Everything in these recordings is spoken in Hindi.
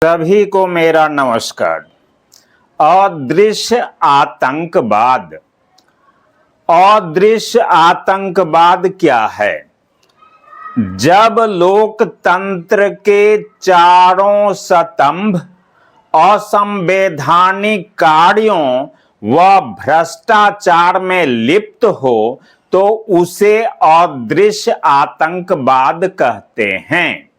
सभी को मेरा नमस्कार। अदृश्य आतंकवाद। अदृश्य आतंकवाद क्या है? जब लोकतंत्र के चारों स्तंभ असंवैधानिक कार्यों व भ्रष्टाचार में लिप्त हो तो उसे अदृश्य आतंकवाद कहते हैं।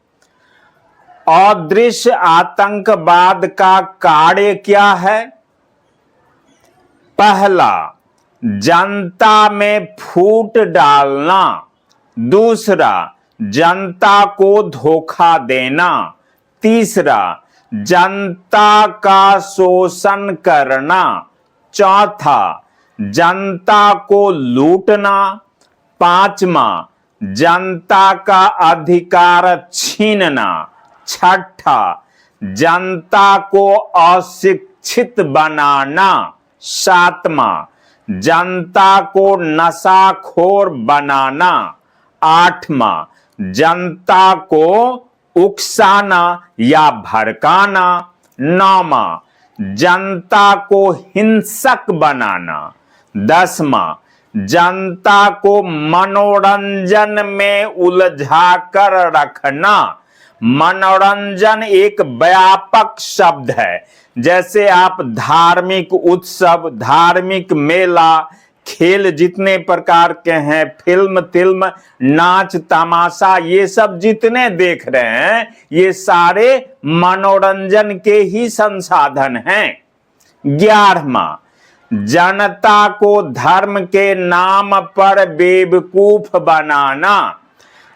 अदृश्य आतंकवाद का कार्य क्या है? पहला, जनता में फूट डालना। दूसरा, जनता को धोखा देना। तीसरा, जनता का शोषण करना। चौथा, जनता को लूटना। पांचवा, जनता का अधिकार छीनना। छठा, जनता को अशिक्षित बनाना। सातवां, जनता को नशाखोर बनाना। आठवां, जनता को उकसाना या भड़काना। नौवां, जनता को हिंसक बनाना। दसवां, जनता को मनोरंजन में उलझा कर रखना। मनोरंजन एक व्यापक शब्द है। जैसे आप धार्मिक उत्सव, धार्मिक मेला, खेल जितने प्रकार के हैं, फिल्म, नाच तमाशा, ये सब जितने देख रहे हैं, ये सारे मनोरंजन के ही संसाधन हैं। 11वां, जनता को धर्म के नाम पर बेवकूफ बनाना।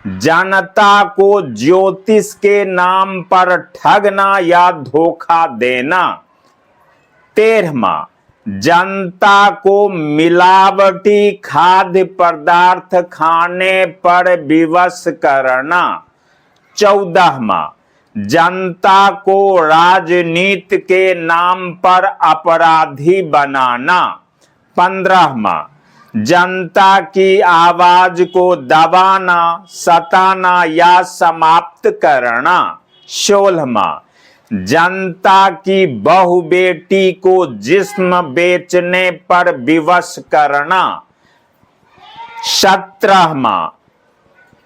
जनता को ज्योतिष के नाम पर ठगना या धोखा देना। 13वां, जनता को मिलावटी खाद्य पदार्थ खाने पर विवश करना। 14वां, जनता को राजनीति के नाम पर अपराधी बनाना। 15वां, जनता की आवाज को दबाना, सताना या समाप्त करना। 16वां, जनता की बहु बेटी को जिस्म बेचने पर विवश करना। 17वां,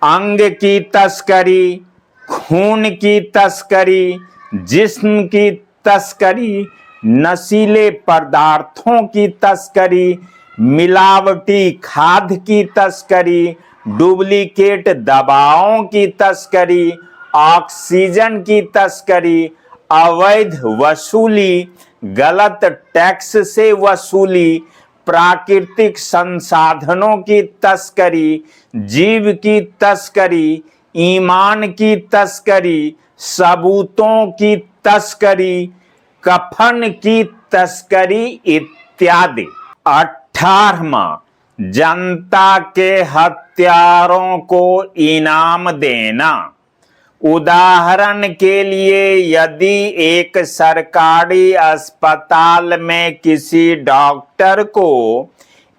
अंग की तस्करी, खून की तस्करी, जिस्म की तस्करी, नशीले पदार्थों की तस्करी, मिलावटी खाद्य की तस्करी, डुप्लीकेट दवाओं की तस्करी, ऑक्सीजन की तस्करी, अवैध वसूली, गलत टैक्स से वसूली, प्राकृतिक संसाधनों की तस्करी, जीव की तस्करी, ईमान की तस्करी, सबूतों की तस्करी, कफन की तस्करी इत्यादि। 18वां, जनता के हत्यारों को इनाम देना। उदाहरण के लिए, यदि एक सरकारी अस्पताल में किसी डॉक्टर को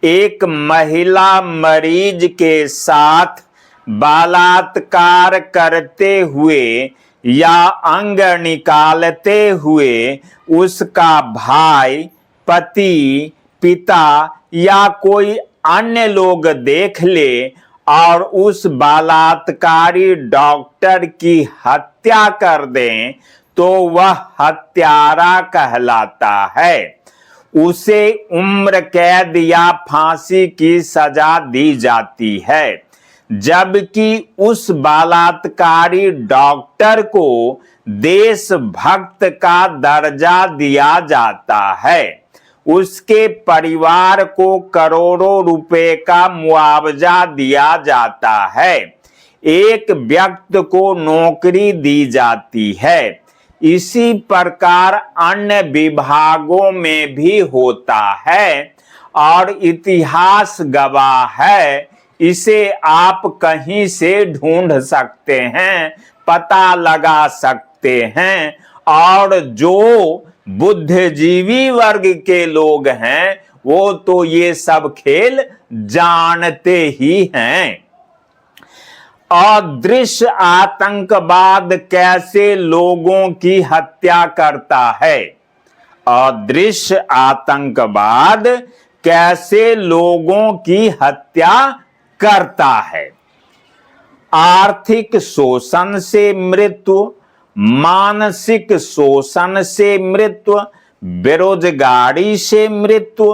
एक महिला मरीज के साथ बलात्कार करते हुए या अंग निकालते हुए उसका भाई, पति, पिता या कोई अन्य लोग देख ले और उस बलात्कारी डॉक्टर की हत्या कर दें तो वह हत्यारा कहलाता है। उसे उम्र कैद या फांसी की सजा दी जाती है, जबकि उस बलात्कारी डॉक्टर को देशभक्त का दर्जा दिया जाता है। उसके परिवार को करोड़ों रुपए का मुआवजा दिया जाता है। एक व्यक्ति को नौकरी दी जाती है। इसी प्रकार अन्य विभागों में भी होता है और इतिहास गवाह है। इसे आप कहीं से ढूंढ सकते हैं, पता लगा सकते हैं। और जो बुद्धिजीवी वर्ग के लोग हैं वो तो ये सब खेल जानते ही हैं। अदृश्य आतंकवाद कैसे लोगों की हत्या करता है? अदृश्य आतंकवाद कैसे लोगों की हत्या करता है? आर्थिक शोषण से मृत्यु, मानसिक शोषण से मृत्यु, बेरोजगारी से मृत्यु,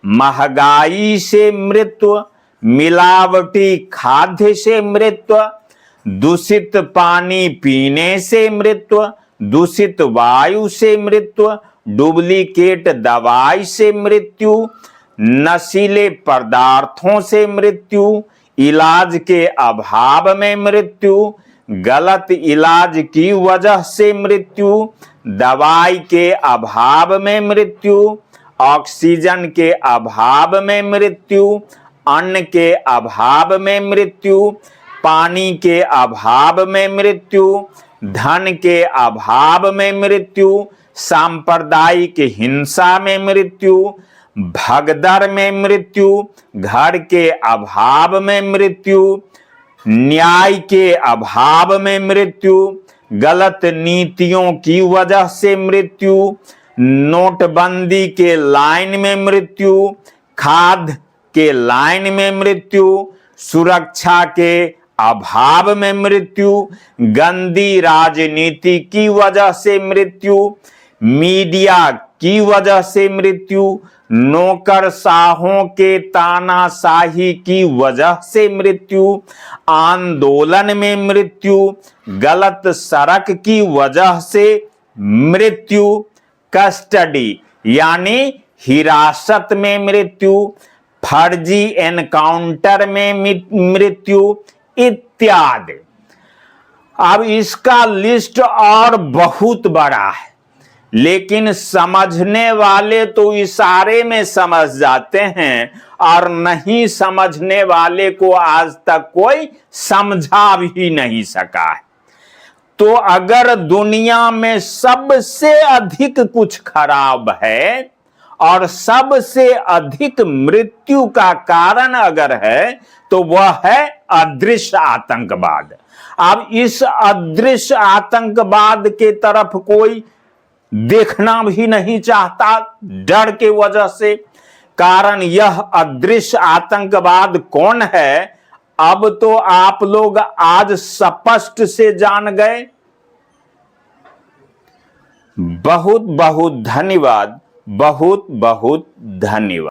महंगाई से मृत्यु, मिलावटी खाद्य से मृत्यु, दूषित पानी पीने से मृत्यु, दूषित वायु से मृत्यु, डुप्लीकेट दवाई से मृत्यु, नशीले पदार्थों से मृत्यु, इलाज के अभाव में मृत्यु, गलत इलाज की वजह से मृत्यु, दवाई के अभाव में मृत्यु, ऑक्सीजन के अभाव में मृत्यु, अन्न के अभाव में मृत्यु, पानी के अभाव में मृत्यु, धन के अभाव में मृत्यु, सांप्रदायिक हिंसा में मृत्यु, भगदड़ में मृत्यु, घर के अभाव में मृत्यु, न्याय के अभाव में मृत्यु, गलत नीतियों की वजह से मृत्यु, नोटबंदी के लाइन में मृत्यु, खाद के लाइन में मृत्यु, सुरक्षा के अभाव में मृत्यु, गंदी राजनीति की वजह से मृत्यु, मीडिया की वजह से मृत्यु, नौकरशाहों के तानाशाही की वजह से मृत्यु, आंदोलन में मृत्यु, गलत सड़क की वजह से मृत्यु, कस्टडी यानी हिरासत में मृत्यु, फर्जी एनकाउंटर में मृत्यु इत्यादि। अब इसका लिस्ट और बहुत बड़ा है, लेकिन समझने वाले तो इशारे में समझ जाते हैं और नहीं समझने वाले को आज तक कोई समझा भी नहीं सका है। तो अगर दुनिया में सबसे अधिक कुछ खराब है और सबसे अधिक मृत्यु का कारण अगर है तो वह है अदृश्य आतंकवाद। अब इस अदृश्य आतंकवाद के तरफ कोई देखना भी नहीं चाहता डर के वजह से। कारण यह अदृश्य आतंकवाद कौन है अब तो आप लोग आज स्पष्ट से जान गए। बहुत बहुत धन्यवाद, बहुत बहुत धन्यवाद।